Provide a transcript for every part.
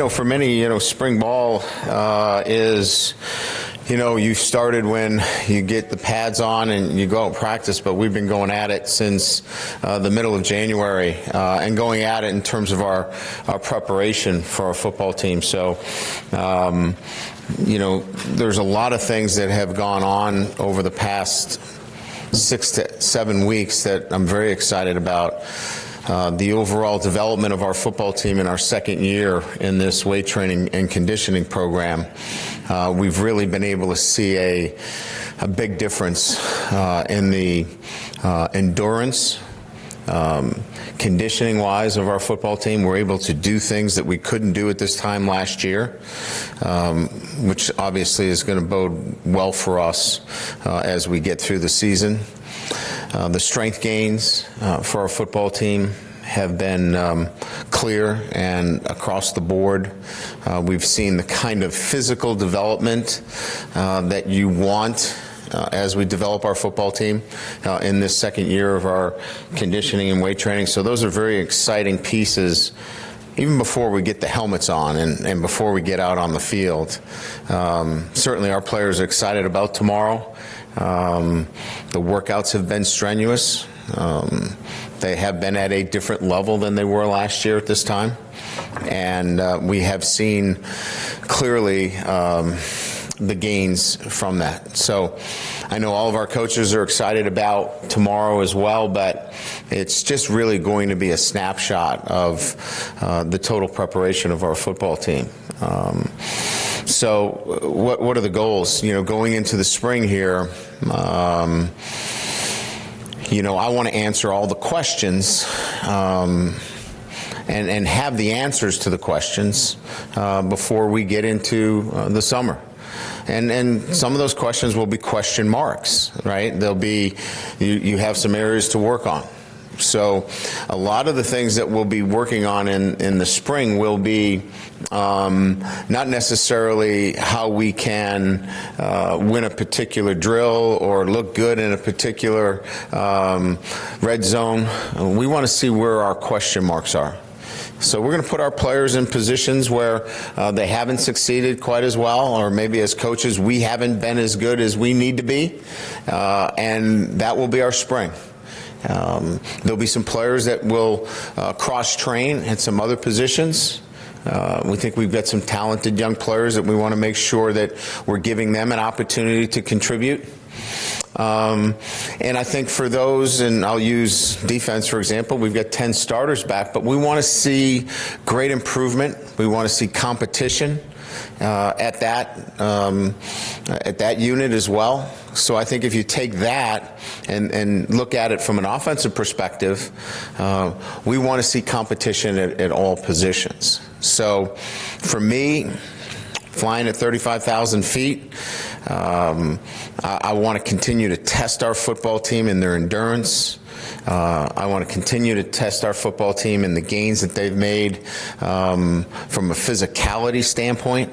For many, spring ball is, you started when you get the pads on and you go out and practice, but we've been going at it since the middle of January and going at it in terms of our preparation for our football team. So, there's a lot of things that have gone on over the past 6 to 7 weeks that I'm very excited about. The overall development of our football team in our second year in this weight training and conditioning program. We've really been able to see a big difference in the endurance, conditioning-wise of our football team. We're able to do things that we couldn't do at this time last year, which obviously is going to bode well for us as we get through the season. The strength gains for our football team have been clear and across the board. We've seen the kind of physical development that you want as we develop our football team in this second year of our conditioning and weight training. So those are very exciting pieces even before we get the helmets on and before we get out on the field. Certainly our players are excited about tomorrow. The workouts have been strenuous. They have been at a different level than they were last year at this time. And we have seen clearly the gains from that. So I know all of our coaches are excited about tomorrow as well, but it's just really going to be a snapshot of the total preparation of our football team. So what are the goals? Going into the spring here, I want to answer all the questions and have the answers to the questions before we get into the summer. And some of those questions will be question marks, right? They'll be, you have some areas to work on. So a lot of the things that we'll be working on in the spring will be not necessarily how we can win a particular drill or look good in a particular red zone. We want to see where our question marks are. So we're going to put our players in positions where they haven't succeeded quite as well, or maybe as coaches we haven't been as good as we need to be, and that will be our spring. There'll be some players that will cross-train at some other positions. We think we've got some talented young players that we want to make sure that we're giving them an opportunity to contribute. And I think for those, and I'll use defense for example, we've got 10 starters back, but we want to see great improvement. We want to see competition at that unit as well. So I think if you take that and look at it from an offensive perspective, we want to see competition at all positions. So for me, flying at 35,000 feet, I want to continue to test our football team in their endurance. I want to continue to test our football team in the gains that they've made from a physicality standpoint.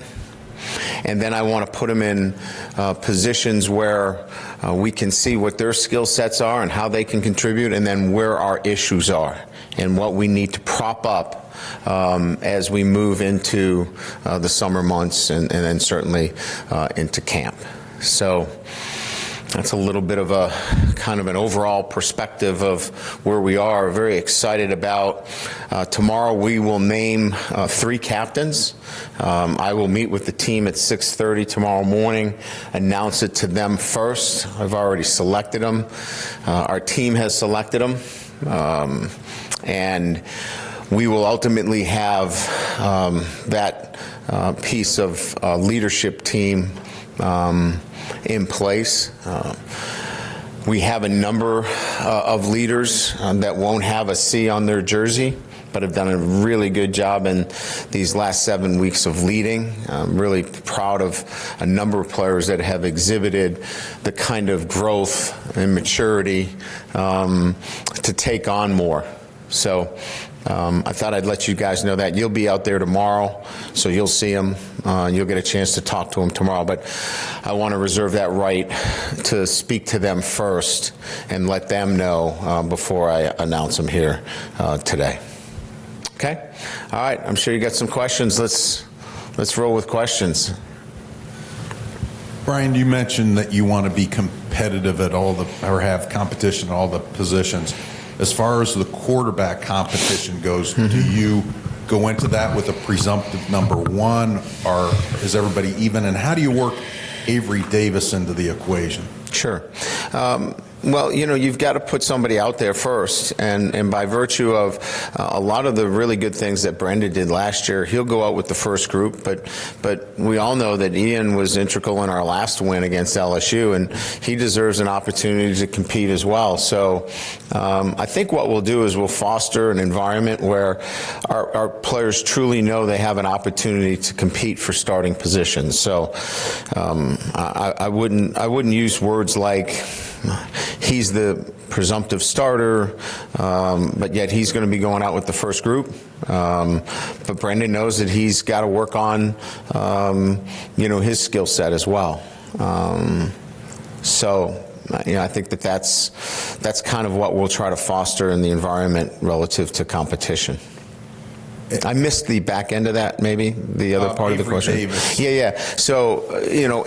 And then I want to put them in positions where we can see what their skill sets are and how they can contribute, and then where our issues are and what we need to prop up as we move into the summer months and then certainly into camp. So that's a little bit of a kind of an overall perspective of where we are. Very excited about tomorrow. We will name 3 captains. I will meet with the team at 6:30 tomorrow morning, announce it to them first. I've already selected them. Our team has selected them. And we will ultimately have that piece of leadership team in place. We have a number of leaders that won't have a C on their jersey, but have done a really good job in these last 7 weeks of leading. I'm really proud of a number of players that have exhibited the kind of growth and maturity to take on more. So I thought I'd let you guys know that. You'll be out there tomorrow, so you'll see him. You'll get a chance to talk to him tomorrow, but I want to reserve that right to speak to them first and let them know before I announce them here today. Okay? All right, I'm sure you got some questions. Let's roll with questions. Brian, you mentioned that you want to be competitive at or have competition at all the positions. As far as the quarterback competition goes, do you go into that with a presumptive number one, or is everybody even? And how do you work Avery Davis into the equation? Sure. Well, you've got to put somebody out there first, and by virtue of a lot of the really good things that Brendan did last year, he'll go out with the first group, but we all know that Ian was integral in our last win against LSU, and he deserves an opportunity to compete as well. So I think what we'll do is we'll foster an environment where our players truly know they have an opportunity to compete for starting positions. So I wouldn't use words like he's the presumptive starter, but yet he's going to be going out with the first group. But Brendan knows that he's got to work on, his skill set as well. So I think that's kind of what we'll try to foster in the environment relative to competition. I missed the back end of that, maybe, the other part of the question. Davis. Yeah. So,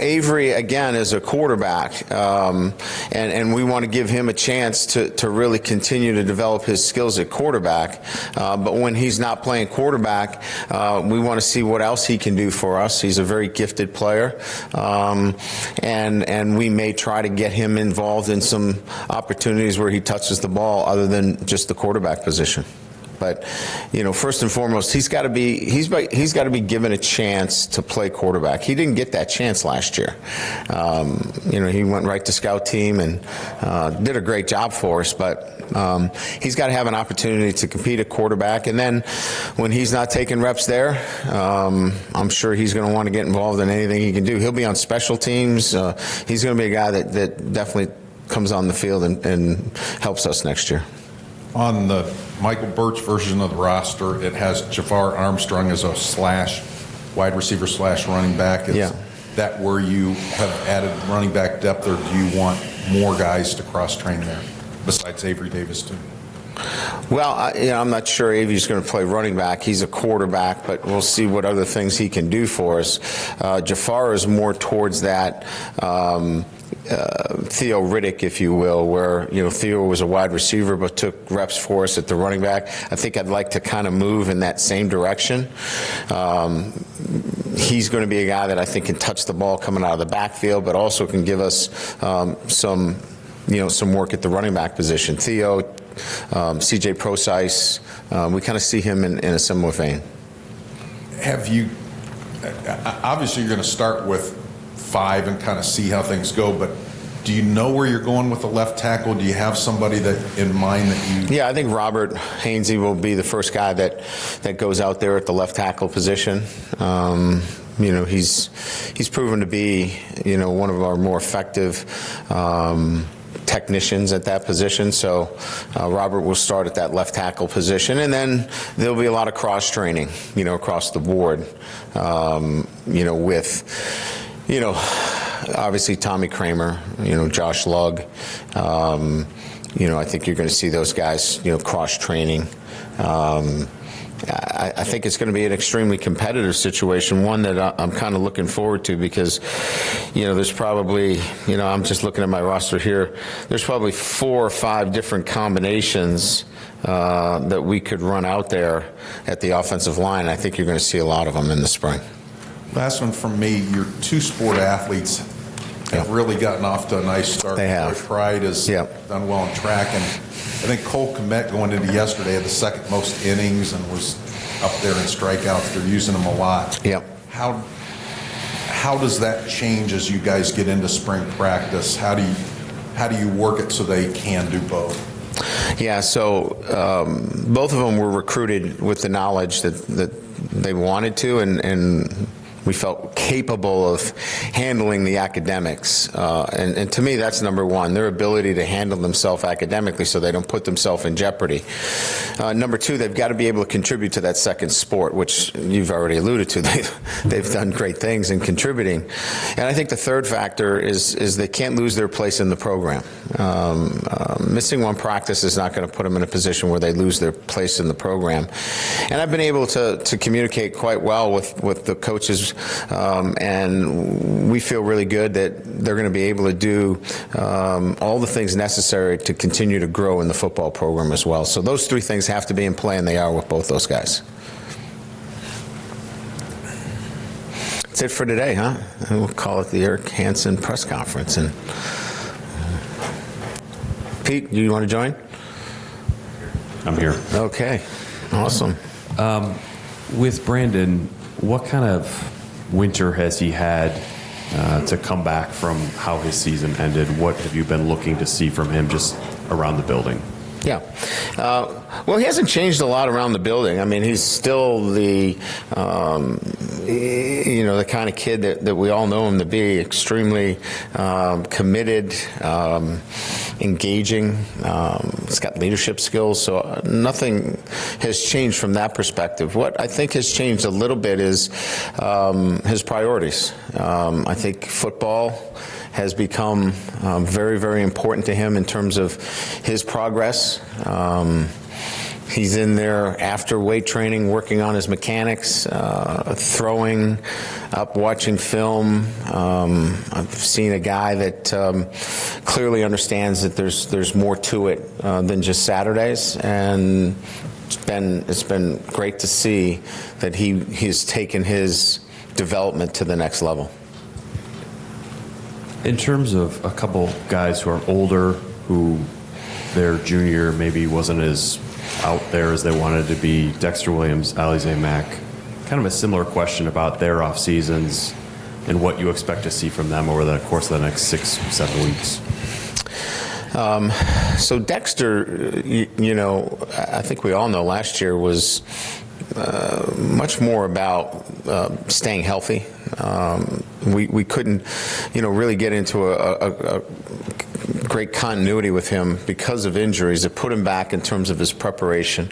Avery, again, is a quarterback, and we want to give him a chance to really continue to develop his skills at quarterback. But when he's not playing quarterback, we want to see what else he can do for us. He's a very gifted player, and we may try to get him involved in some opportunities where he touches the ball other than just the quarterback position. But first and foremost, he's got to be given a chance to play quarterback. He didn't get that chance last year. He went right to scout team and did a great job for us. But he's got to have an opportunity to compete at quarterback. And then when he's not taking reps there, I'm sure he's going to want to get involved in anything he can do. He'll be on special teams. He's going to be a guy that definitely comes on the field and helps us next year. On the Michael Birch version of the roster, it has Jafar Armstrong as a wide receiver / running back. Is that where you have added running back depth, or do you want more guys to cross-train there, besides Avery Davis, too? Well, I'm not sure Avery's going to play running back. He's a quarterback, but we'll see what other things he can do for us. Jafar is more towards that Theo Riddick, if you will, where Theo was a wide receiver but took reps for us at the running back. I think I'd like to kind of move in that same direction. He's going to be a guy that I think can touch the ball coming out of the backfield, but also can give us some work at the running back position. Theo, CJ Procise, we kind of see him in a similar vein. Obviously you're going to start with 5 and kind of see how things go, but do you know where you're going with the left tackle? Do you have somebody that in mind that you... Yeah, I think Robert Hainsey will be the first guy that goes out there at the left tackle position. He's proven to be one of our more effective technicians at that position. So Robert will start at that left tackle position, and then there'll be a lot of cross training, across the board, with obviously Tommy Kramer, Josh Lugg. I think you're going to see those guys, cross training. I think it's going to be an extremely competitive situation, one that I'm kind of looking forward to, because, there's probably, I'm just looking at my roster here, there's probably 4 or 5 different combinations that we could run out there at the offensive line. I think you're going to see a lot of them in the spring. Last one from me. Your 2 sport athletes have really gotten off to a nice start. They have. Pride has done well on track, and I think Cole Komet going into yesterday had the second most innings and was up there in strikeouts. They're using him a lot. Yep. How does that change as you guys get into spring practice? How do you work it so they can do both? Yeah, so both of them were recruited with the knowledge that they wanted to, and we felt capable of handling the academics. And to me, that's number one, their ability to handle themselves academically so they don't put themselves in jeopardy. Number two, they've got to be able to contribute to that second sport, which you've already alluded to. They've done great things in contributing. And I think the third factor is they can't lose their place in the program. Missing one practice is not going to put them in a position where they lose their place in the program. And I've been able to communicate quite well with the coaches, and we feel really good that they're going to be able to do all the things necessary to continue to grow in the football program as well. So those three things have to be in play, and they are with both those guys. That's it for today, huh? We'll call it the Eric Hansen press conference. And Pete, do you want to join? I'm here. Okay, awesome. With Brandon, what kind of winter has he had to come back from how his season ended? What have you been looking to see from him just around the building? Yeah. Well, he hasn't changed a lot around the building. I mean, he's still the, the kind of kid that we all know him to be, extremely committed, engaging. He's got leadership skills, so nothing has changed from that perspective. What I think has changed a little bit is his priorities. I think football has become very, very important to him in terms of his progress. He's in there after weight training, working on his mechanics, throwing up, watching film. I've seen a guy that clearly understands that there's more to it than just Saturdays, and it's been great to see that he's taken his development to the next level. In terms of a couple guys who are older, who their junior year maybe wasn't as out there as they wanted to be, Dexter Williams, Alize Mack, kind of a similar question about their off seasons and what you expect to see from them over the course of the next 6-7 weeks. So Dexter, I think we all know last year was much more about staying healthy. We couldn't, really get into a great continuity with him because of injuries that put him back in terms of his preparation.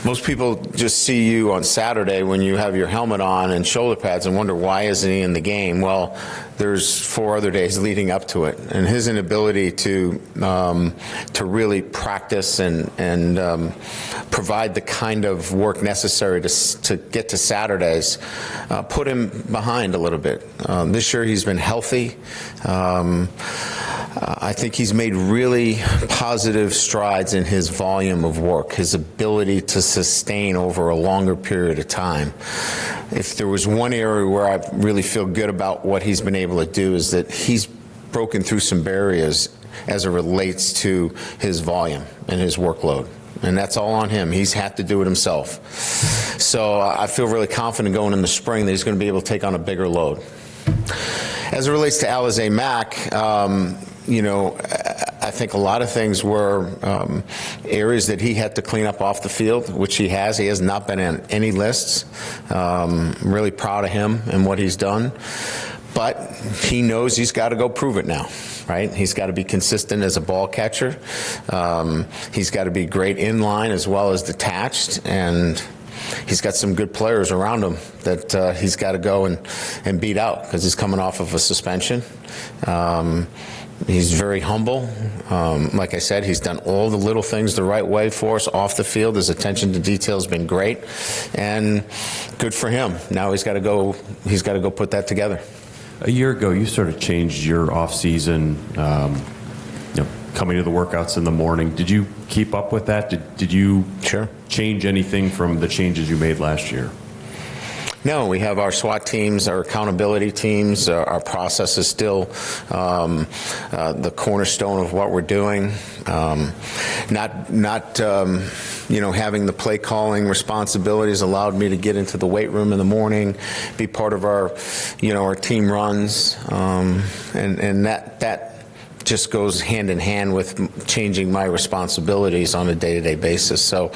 Most people just see you on Saturday when you have your helmet on and shoulder pads and wonder why isn't he in the game. Well, there's 4 other days leading up to it, and his inability to really practice and provide the kind of work necessary to get to Saturdays put him behind a little bit. This year he's been healthy. I think he's made really positive strides in his volume of work, his ability to sustain over a longer period of time. If there was one area where I really feel good about what he's been able to do is that he's broken through some barriers as it relates to his volume and his workload. And that's all on him. He's had to do it himself. So I feel really confident going in the spring that he's going to be able to take on a bigger load. As it relates to Alize Mack, I think a lot of things were areas that he had to clean up off the field, which he has. He has not been on any lists. I'm really proud of him and what he's done. But he knows he's got to go prove it now, right? He's got to be consistent as a ball catcher. He's got to be great in line as well as detached. And he's got some good players around him that he's got to go and beat out because he's coming off of a suspension. He's very humble. Like I said, he's done all the little things the right way for us off the field. His attention to detail has been great, and good for him. Now he's got to go put that together. A year ago, you sort of changed your off-season, coming to the workouts in the morning. Did you keep up with that? Did you change anything from the changes you made last year? No, we have our SWAT teams, our accountability teams. Our process is still the cornerstone of what we're doing. Having the play calling responsibilities allowed me to get into the weight room in the morning, be part of our team runs, and that just goes hand in hand with changing my responsibilities on a day-to-day basis. So,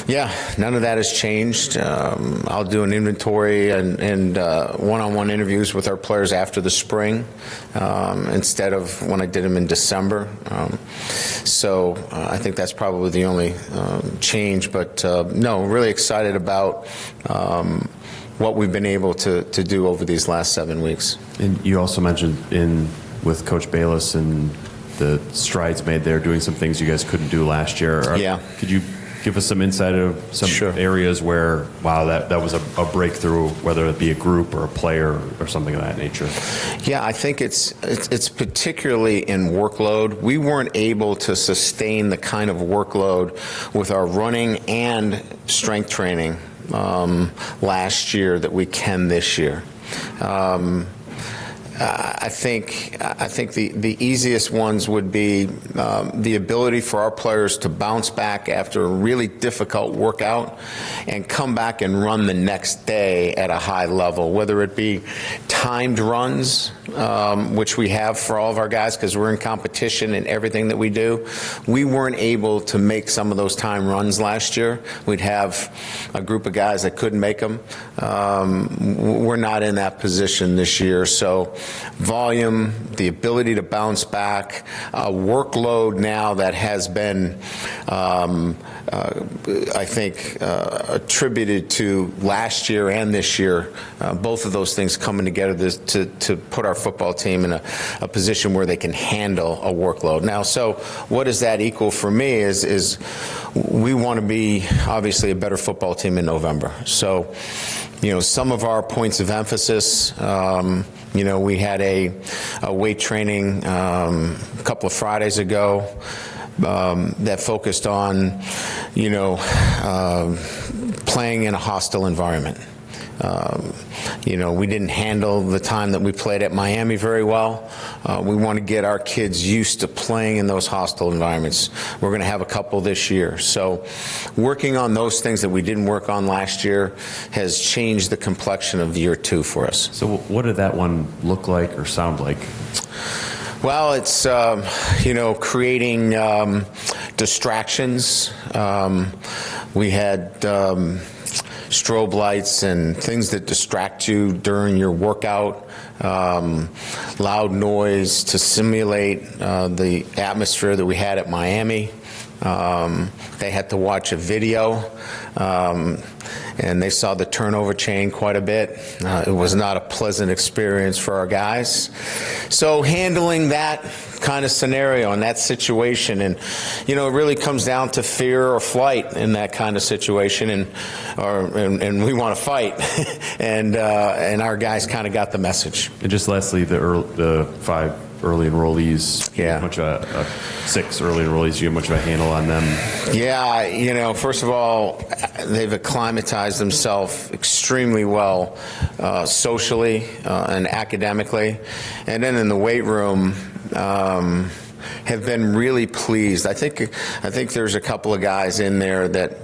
yeah, none of that has changed. I'll do an inventory and one-on-one interviews with our players after the spring instead of when I did them in December. So I think that's probably the only change. But no, really excited about what we've been able to do over these last 7 weeks. And you also mentioned with Coach Bayless and the strides made there, doing some things you guys couldn't do last year. Yeah. Could you give us some insight of some Sure. areas where, wow, that was a breakthrough, whether it be a group or a player or something of that nature? Yeah, I think it's particularly in workload. We weren't able to sustain the kind of workload with our running and strength training last year that we can this year. I think the easiest ones would be the ability for our players to bounce back after a really difficult workout and come back and run the next day at a high level, whether it be timed runs, which we have for all of our guys because we're in competition in everything that we do. We weren't able to make some of those time runs last year. We'd have a group of guys that couldn't make them. We're not in that position this year. So volume, the ability to bounce back, workload now that has been, I think, attributed to last year and this year, both of those things coming together to put our football team in a position where they can handle a workload. Now, so what does that equal for me is we want to be obviously a better football team in November. So, some of our points of emphasis, we had a weight training a couple of Fridays ago that focused on, playing in a hostile environment. We didn't handle the time that we played at Miami very well. We want to get our kids used to playing in those hostile environments. We're going to have a couple this year. So working on those things that we didn't work on last year has changed the complexion of year 2 for us. So what did that one look like or sound like? Well, it's, creating distractions. We had strobe lights and things that distract you during your workout, loud noise to simulate the atmosphere that we had at Miami. They had to watch a video, and they saw the turnover chain quite a bit. It was not a pleasant experience for our guys. So handling that kind of scenario and that situation, and it really comes down to fear or flight in that kind of situation, and we want to fight, and our guys kind of got the message. And just lastly, the 5 early enrollees. Yeah. Much 6 early enrollees. You have much of a handle on them? Yeah, first of all, they've acclimatized themselves extremely well socially and academically, and then in the weight room. Have been really pleased. I think there's a couple of guys in there that,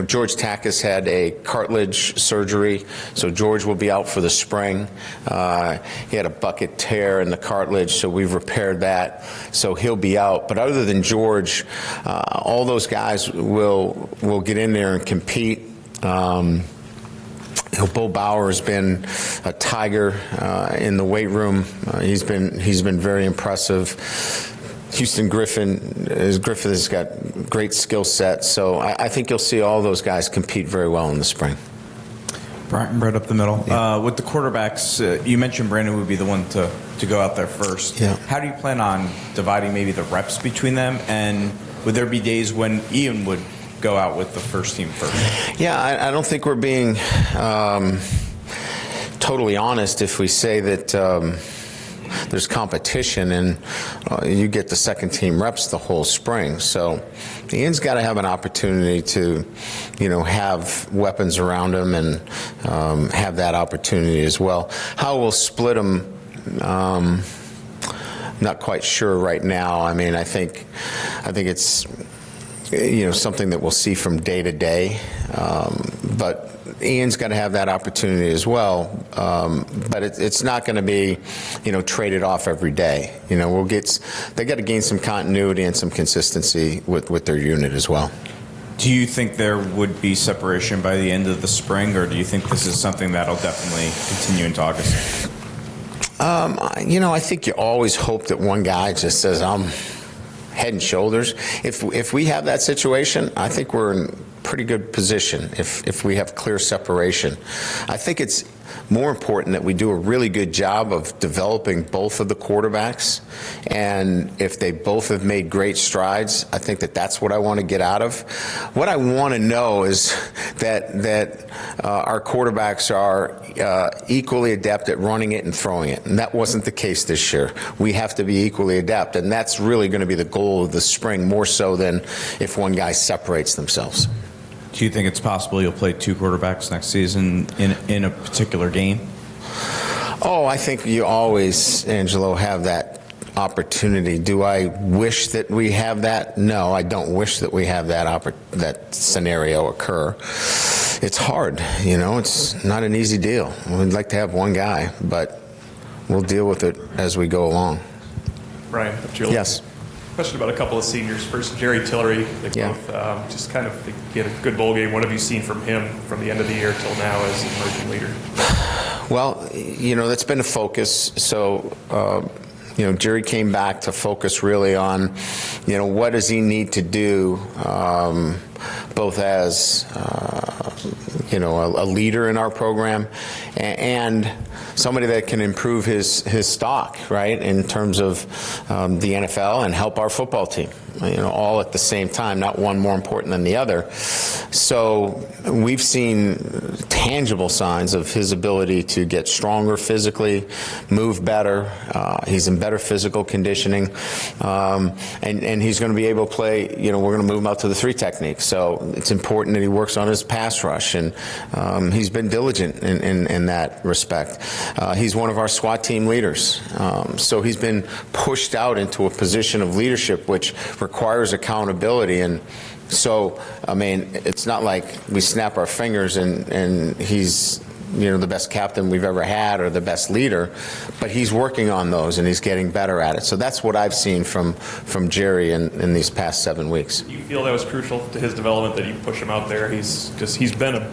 George Takas had a cartilage surgery, so George will be out for the spring. He had a bucket tear in the cartilage, so we've repaired that, so he'll be out. But other than George, all those guys will get in there and compete. Bo Bauer has been a tiger in the weight room. He's been very impressive. Houston Griffin has got great skill set, so I think you'll see all those guys compete very well in the spring. Brian, right up the middle. Yeah. With the quarterbacks, you mentioned Brandon would be the one to go out there first. Yeah. How do you plan on dividing maybe the reps between them, and would there be days when Ian would go out with the first team first? Yeah, I don't think we're being totally honest if we say that there's competition and you get the second team reps the whole spring. So Ian's got to have an opportunity to, have weapons around him and have that opportunity as well. How we'll split them, not quite sure right now. I mean, I think it's something that we'll see from day to day, but Ian's got to have that opportunity as well. but it's not going to be, traded off every day. They got to gain some continuity and some consistency with their unit as well. Do you think there would be separation by the end of the spring, or do you think this is something that'll definitely continue into August? I think you always hope that one guy just says, I'm head and shoulders. If we have that situation, I think we're in pretty good position if we have clear separation. I think it's more important that we do a really good job of developing both of the quarterbacks, and if they both have made great strides, I think that's what I want to get out of. What I want to know is that our quarterbacks are equally adept at running it and throwing it, and that wasn't the case this year. We have to be equally adept, and that's really going to be the goal of the spring, more so than if one guy separates themselves. Do you think it's possible you'll play two quarterbacks next season in a particular game? Oh, I think you always, Angelo, have that opportunity. Do I wish that we have that? No, I don't wish that we have that scenario occur. It's hard, it's not an easy deal. We'd like to have one guy, but we'll deal with it as we go along. Brian, yes. Question about a couple of seniors. First, Jerry Tillery. They both just kind of get a good bowl game. What have you seen from him from the end of the year till now as an emerging leader? Well, that's been a focus. So, Jerry came back to focus really on, what does he need to do, both as, a leader in our program and somebody that can improve his stock, right, in terms of the NFL and help our football team, all at the same time, not one more important than the other. So we've seen tangible signs of his ability to get stronger physically, move better. He's in better physical conditioning, and he's going to be able to play, we're going to move him out to the 3 technique. So it's important that he works on his pass rush, and he's been diligent in that respect. He's one of our SWAT team leaders. So he's been pushed out into a position of leadership, which requires accountability. And so, it's not like we snap our fingers and he's, the best captain we've ever had or the best leader, but he's working on those and he's getting better at it. So that's what I've seen from Jerry in these past 7 weeks. Do you feel that was crucial to his development, that you push him out there? He's been a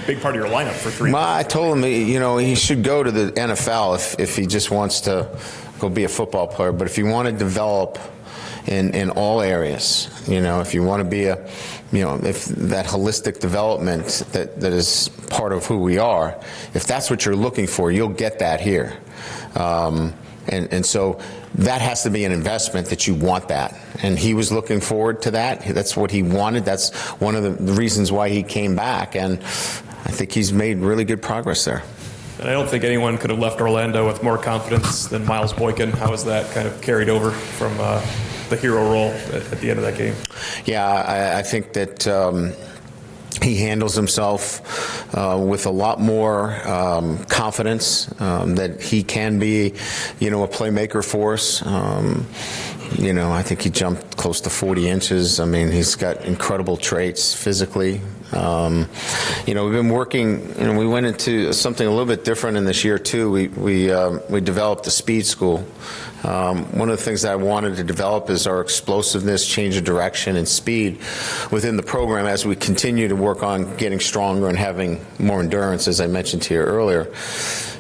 big part of your lineup for 3 years. Well, I told him, he should go to the NFL if he just wants to go be a football player. But if you want to develop in all areas, if you want to be if that holistic development that is part of who we are, if that's what you're looking for, you'll get that here. And so that has to be an investment that you want that. And he was looking forward to that. That's what he wanted. That's one of the reasons why he came back. And I think he's made really good progress there. And I don't think anyone could have left Orlando with more confidence than Miles Boykin. How has that kind of carried over from the hero role at the end of that game? Yeah, I think that he handles himself with a lot more confidence, that he can be, a playmaker for us. I think he jumped close to 40 inches. He's got incredible traits physically. We've been working, we went into something a little bit different in this year too. We developed a speed school. One of the things that I wanted to develop is our explosiveness, change of direction, and speed within the program as we continue to work on getting stronger and having more endurance, as I mentioned to you earlier.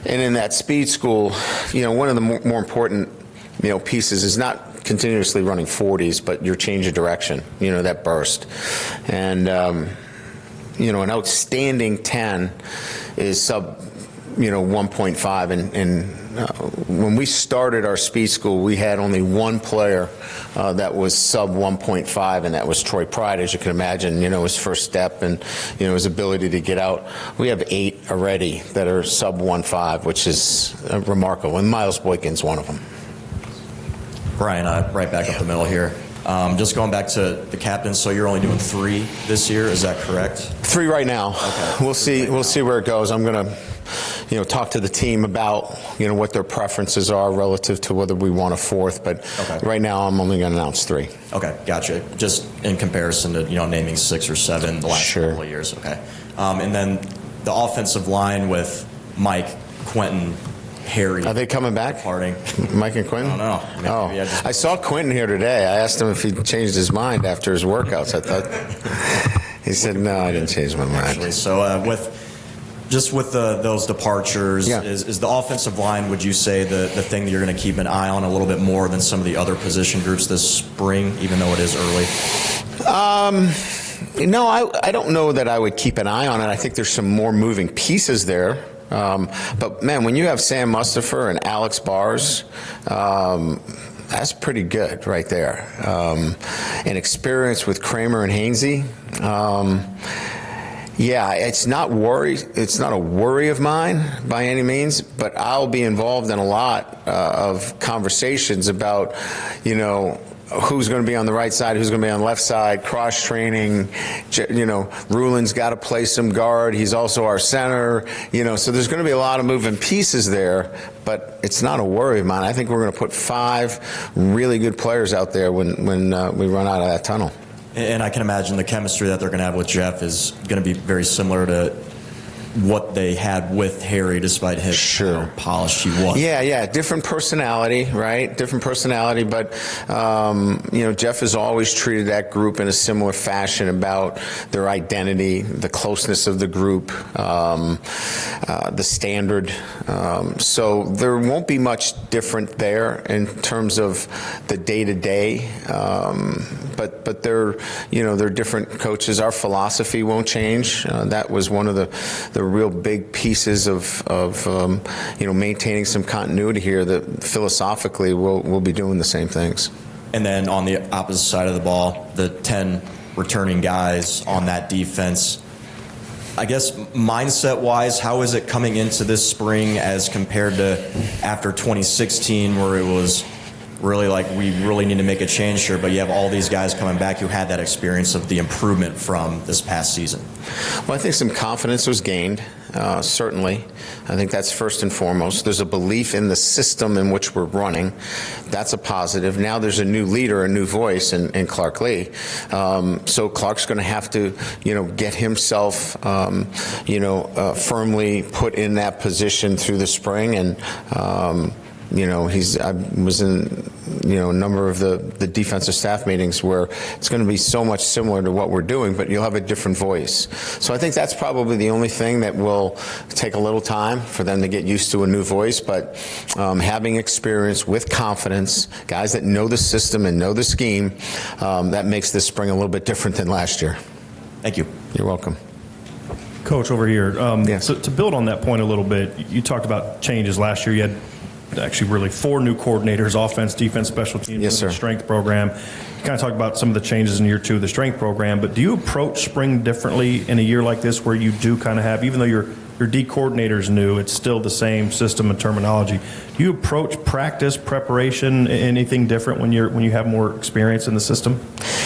And in that speed school, one of the more important, pieces is not continuously running 40s, but your change of direction, that burst. And, an outstanding 10 is sub, 1.5. And when we started our speed school, we had only one player that was sub 1.5, and that was Troy Pride, as you can imagine, his first step and, his ability to get out. We have 8 already that are sub 1.5, which is remarkable, and Miles Boykin's one of them. Brian, right back up the middle here. Just going back to the captains, so you're only doing 3 this year, is that correct? 3 right now. Okay. We'll see where it goes. I'm going to, talk to the team about, what their preferences are relative to whether we want a 4th. But right now, I'm only going to announce 3. Okay, gotcha. Just in comparison to, naming 6 or 7 the last couple of years. Okay. And then the offensive line with Mike Quentin, Harry. Are they coming back? Parting. Mike and Quentin? I don't know. Oh, Maybe I just- I saw Quentin here today. I asked him if he changed his mind after his workouts. I thought he said, "No, I didn't change my mind." Actually, so with those departures, Yeah. is the offensive line, would you say, the thing that you're going to keep an eye on a little bit more than some of the other position groups this spring, even though it is early? No, I don't know that I would keep an eye on it. I think there's some more moving pieces there. But, man, when you have Sam Mustapher and Alex Bars, that's pretty good right there. And experience with Kramer and Hainsey. Yeah, it's not a worry of mine by any means, but I'll be involved in a lot of conversations about, who's going to be on the right side, who's going to be on the left side, cross-training. Rulin's got to play some guard. He's also our center. So there's going to be a lot of moving pieces there, but it's not a worry of mine. I think we're going to put 5 really good players out there when we run out of that tunnel. And I can imagine the chemistry that they're going to have with Jeff is going to be very similar to what they had with Harry, despite his how polished he was. Yeah, different personality, right? Different personality, but Jeff has always treated that group in a similar fashion about their identity, the closeness of the group, the standard. So there won't be much different there in terms of the day-to-day. But they're different coaches. Our philosophy won't change. That was one of the real big pieces of maintaining some continuity here. That philosophically we'll be doing the same things. And then on the opposite side of the ball, the 10 returning guys on that defense. I guess mindset-wise, how is it coming into this spring as compared to after 2016, where it was really like we really need to make a change here, but you have all these guys coming back who had that experience of the improvement from this past season? Well, I think some confidence was gained, certainly. I think that's first and foremost. There's a belief in the system in which we're running. That's a positive. Now there's a new leader, a new voice in Clark Lee. So Clark's going to have to, get himself, firmly put in that position through the spring. And, I was in, a number of the defensive staff meetings where it's going to be so much similar to what we're doing, but you'll have a different voice. So I think that's probably the only thing that will take a little time for them to get used to a new voice. But having experience with confidence, guys that know the system and know the scheme, that makes this spring a little bit different than last year. Thank you. You're welcome. Coach, over here. Yes. So to build on that point a little bit, you talked about changes last year. You had actually really 4 new coordinators: offense, defense, special teams, Yes, sir. the strength program. You kind of talked about some of the changes in year 2 of the strength program, but do you approach spring differently in a year like this where you do kind of have, even though your D coordinator's new, it's still the same system and terminology? Do you approach practice, preparation, anything different when you have more experience in the system?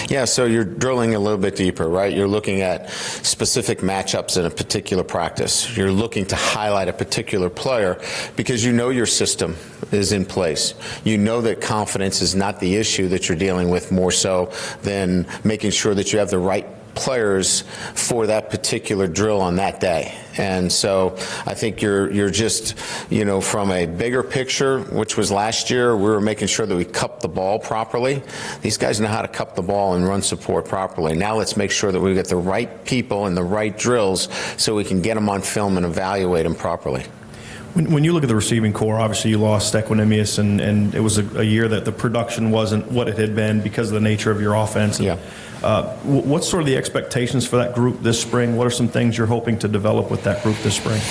Yeah, so you're drilling a little bit deeper, right? You're looking at specific matchups in a particular practice. You're looking to highlight a particular player because you know your system is in place. You know that confidence is not the issue that you're dealing with, more so than making sure that you have the right players for that particular drill on that day. And so I think you're just, from a bigger picture, which was last year, we were making sure that we cupped the ball properly. These guys know how to cup the ball and run support properly. Now let's make sure that we get the right people and the right drills so we can get them on film and evaluate them properly. When you look at the receiving core, obviously you lost Equinemius, and it was a year that the production wasn't what it had been because of the nature of your offense. Yeah. What's sort of the expectations for that group this spring? What are some things you're hoping to develop with that group this spring?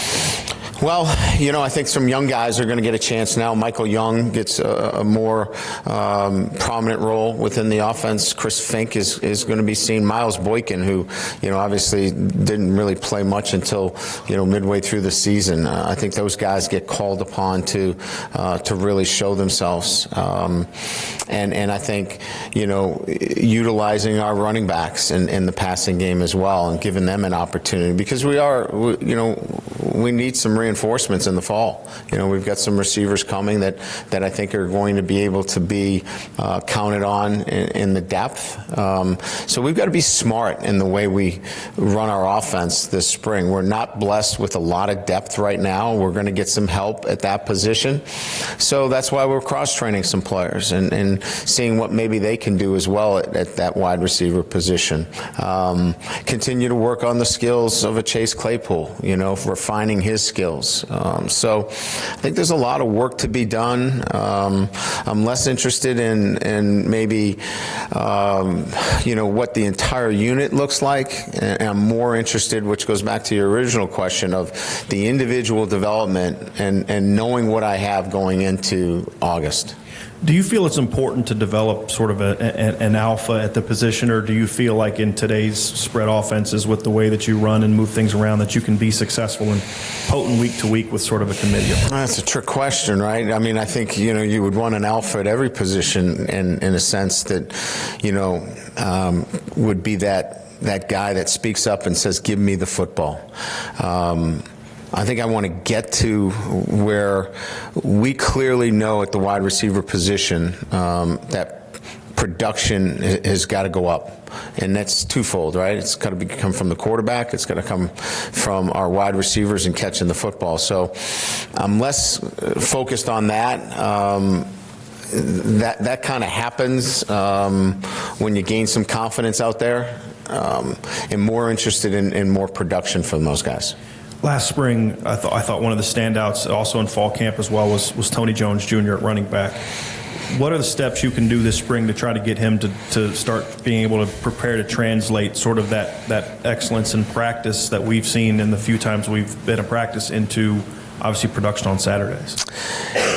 Well, I think some young guys are going to get a chance now. Michael Young gets a more prominent role within the offense. Chris Fink is going to be seen. Miles Boykin, who, obviously didn't really play much until, midway through the season. I think those guys get called upon to really show themselves. And I think, utilizing our running backs in the passing game as well and giving them an opportunity, because we're we need some reinforcements in the fall. We've got some receivers coming that I think are going to be able to be counted on in the depth. So we've got to be smart in the way we run our offense this spring. We're not blessed with a lot of depth right now. We're going to get some help at that position. So that's why we're cross-training some players and seeing what maybe they can do as well at that wide receiver position. Continue to work on the skills of a Chase Claypool, refining his skills. So I think there's a lot of work to be done. I'm less interested in maybe, what the entire unit looks like. And I'm more interested, which goes back to your original question, of the individual development and knowing what I have going into August. Do you feel it's important to develop sort of an alpha at the position, or do you feel like in today's spread offenses with the way that you run and move things around that you can be successful and potent week to week with sort of a committee? That's a trick question, right? I mean, I think, you would want an alpha at every position in a sense that, would be that guy that speaks up and says, give me the football. I think I want to get to where we clearly know at the wide receiver position that production has got to go up. And that's twofold, right? It's got to come from the quarterback. It's got to come from our wide receivers and catching the football. So I'm less focused on that. That kind of happens when you gain some confidence out there. And more interested in more production from those guys. Last spring, I thought one of the standouts, also in fall camp as well, was Tony Jones Jr. at running back. What are the steps you can do this spring to try to get him to start being able to prepare to translate sort of that excellence in practice that we've seen in the few times we've been in practice into obviously production on Saturdays?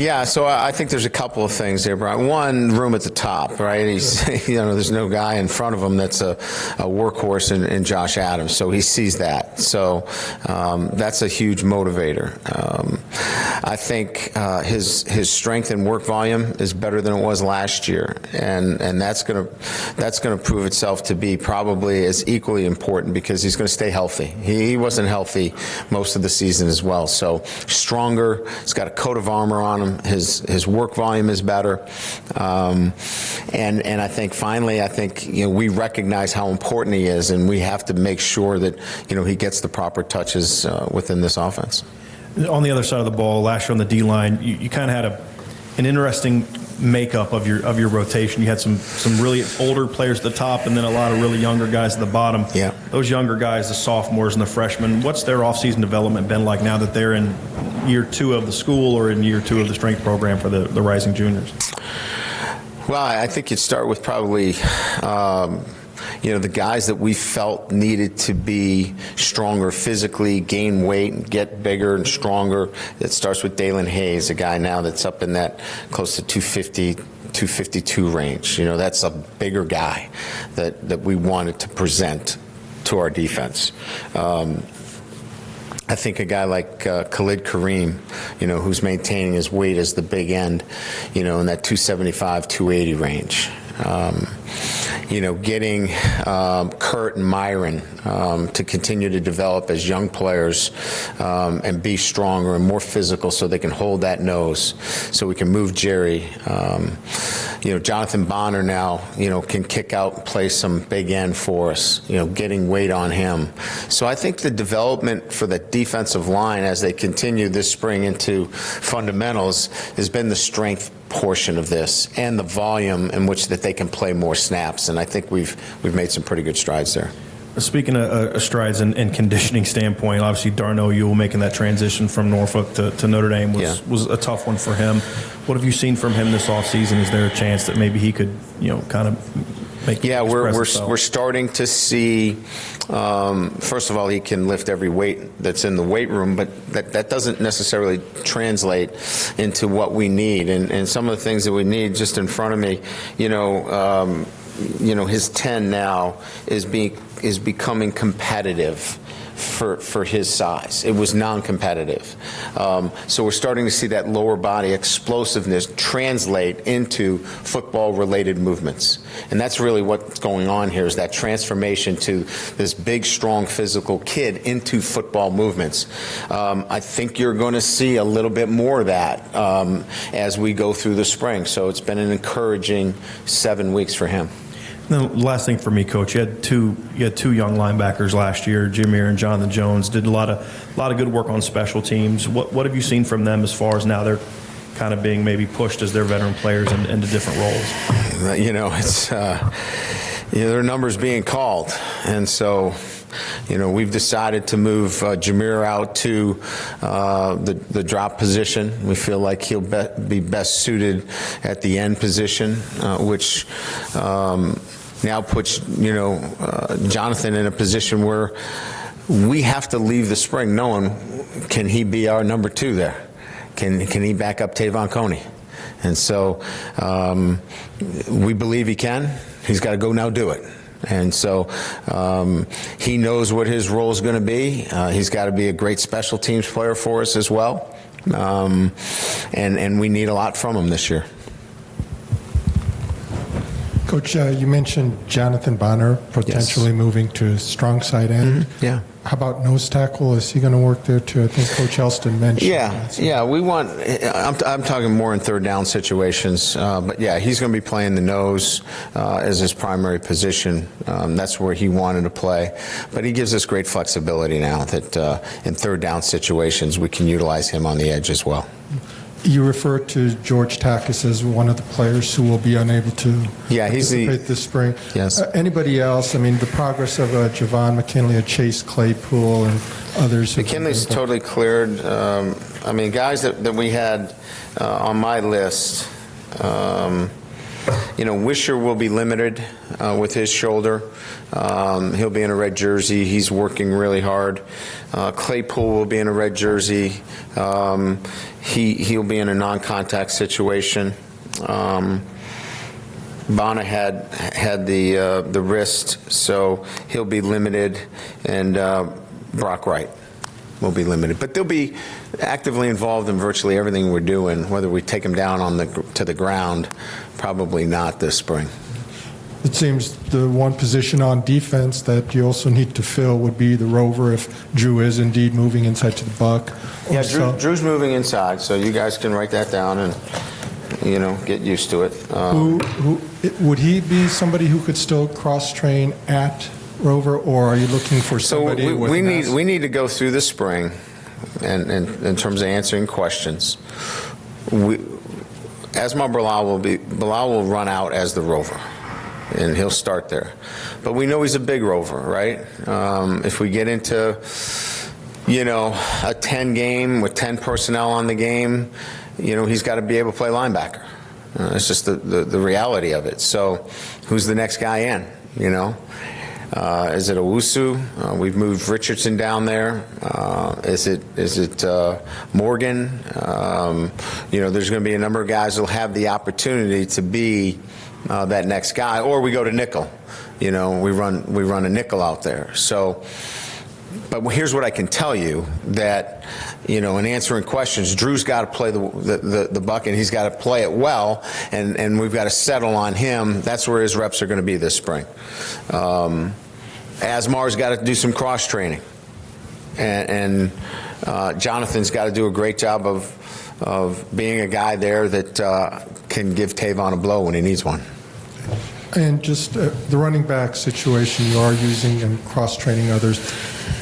Yeah, so I think there's a couple of things there, Brian. One, room at the top, right? He's, there's no guy in front of him that's a workhorse in Josh Adams, so he sees that. So that's a huge motivator. I think his strength and work volume is better than it was last year, and that's gonna prove itself to be probably as equally important because he's going to stay healthy. He wasn't healthy most of the season as well, so stronger. He's got a coat of armor on him. His work volume is better, and I think finally, we recognize how important he is, and we have to make sure that he gets the proper touches within this offense. On the other side of the ball, last year on the D line, you kind of had an interesting makeup of your rotation. You had some really older players at the top, and then a lot of really younger guys at the bottom. Yeah. Those younger guys, the sophomores and the freshmen, what's their offseason development been like now that they're in year 2 of the school or in year 2 of the strength program for the rising juniors? Well, I think you'd start with probably the guys that we felt needed to be stronger physically, gain weight, and get bigger and stronger. It starts with Dalen Hayes, a guy now that's up in that close to 250, 252 range. That's a bigger guy that we wanted to present to our defense. I think a guy like Khalid Kareem, who's maintaining his weight as the big end, in that 275, 280 range. Getting Kurt and Myron to continue to develop as young players and be stronger and more physical so they can hold that nose, so we can move Jerry. Jonathan Bonner now, can kick out and play some big end for us, getting weight on him. So I think the development for the defensive line as they continue this spring into fundamentals has been the strength portion of this and the volume in which that they can play more snaps, and I think we've made some pretty good strides there. Speaking of strides and conditioning standpoint, obviously Darnell Ewell making that transition from Norfolk to Notre Dame was a tough one for him. What have you seen from him this offseason? Is there a chance that maybe he could, kind of make? Yeah, we're starting to see. First of all, he can lift every weight that's in the weight room, but that doesn't necessarily translate into what we need. And some of the things that we need just in front of me, his 10 now is becoming competitive for his size. It was non-competitive. So we're starting to see that lower body explosiveness translate into football-related movements. And that's really what's going on here, is that transformation to this big, strong, physical kid into football movements. I think you're going to see a little bit more of that as we go through the spring. So it's been an encouraging 7 weeks for him. The last thing for me, Coach, you had two young linebackers last year, Jameer and Jonathan Jones, did a lot of good work on special teams. What have you seen from them as far as now they're kind of being maybe pushed as their veteran players into different roles? It's their numbers being called, and so we've decided to move Jameer out to the drop position. We feel like he'll be best suited at the end position, which now puts Jonathan in a position where we have to leave the spring knowing, can he be our number 2 there? Can he back up Tavon Coney? And so we believe he can. He's got to go now do it. And so he knows what his role is going to be. He's got to be a great special teams player for us as well. And we need a lot from him this year. Coach, you mentioned Jonathan Bonner potentially moving to strong side end. Mm-hmm. Yeah. How about nose tackle? Is he going to work there too? I think Coach Elston mentioned. Yeah. We want. I'm talking more in third down situations, but yeah, he's going to be playing the nose as his primary position. That's where he wanted to play, but he gives us great flexibility now that in third down situations we can utilize him on the edge as well. You refer to George Takas as one of the players who will be unable to participate this spring. Yes. Anybody else? I mean, the progress of Javon McKinley, Chase Claypool, and others. McKinley's totally cleared. Guys that we had on my list, Wisher will be limited with his shoulder. He'll be in a red jersey. He's working really hard. Claypool will be in a red jersey. He'll be in a non-contact situation. Bonner had the wrist, so he'll be limited, and Brock Wright will be limited. But they'll be actively involved in virtually everything we're doing. Whether we take them down to the ground, probably not this spring. It seems the one position on defense that you also need to fill would be the rover if Drew is indeed moving inside to the buck. Yeah, Drew's moving inside, so you guys can write that down and get used to it. Who would he be? Somebody who could still cross train at rover, or are you looking for somebody? So we need to go through the spring, and in terms of answering questions. Asmar Bilal will run out as the rover, and he'll start there. But we know he's a big rover, right? If we get into, a 10 game with 10 personnel on the game, he's got to be able to play linebacker. It's just the reality of it. So who's the next guy in, Is it Owusu? We've moved Richardson down there. Is it Morgan? There's going to be a number of guys who'll have the opportunity to be that next guy, or we go to nickel. We run a nickel out there. So, but here's what I can tell you, that in answering questions, Drew's got to play the buck, and he's got to play it well, and we've got to settle on him. That's where his reps are going to be this spring. Asmar's got to do some cross training, and Jonathan's got to do a great job of being a guy there that can give Tavon a blow when he needs one. And just the running back situation you are using and cross-training others,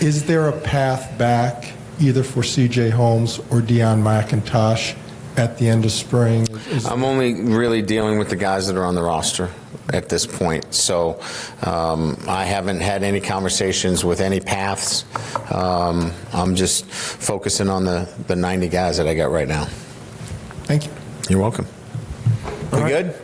is there a path back either for C.J. Holmes or Deion McIntosh at the end of spring? I'm only really dealing with the guys that are on the roster at this point. So I haven't had any conversations with any paths. I'm just focusing on the 90 guys that I got right now. Thank you. You're welcome. We good?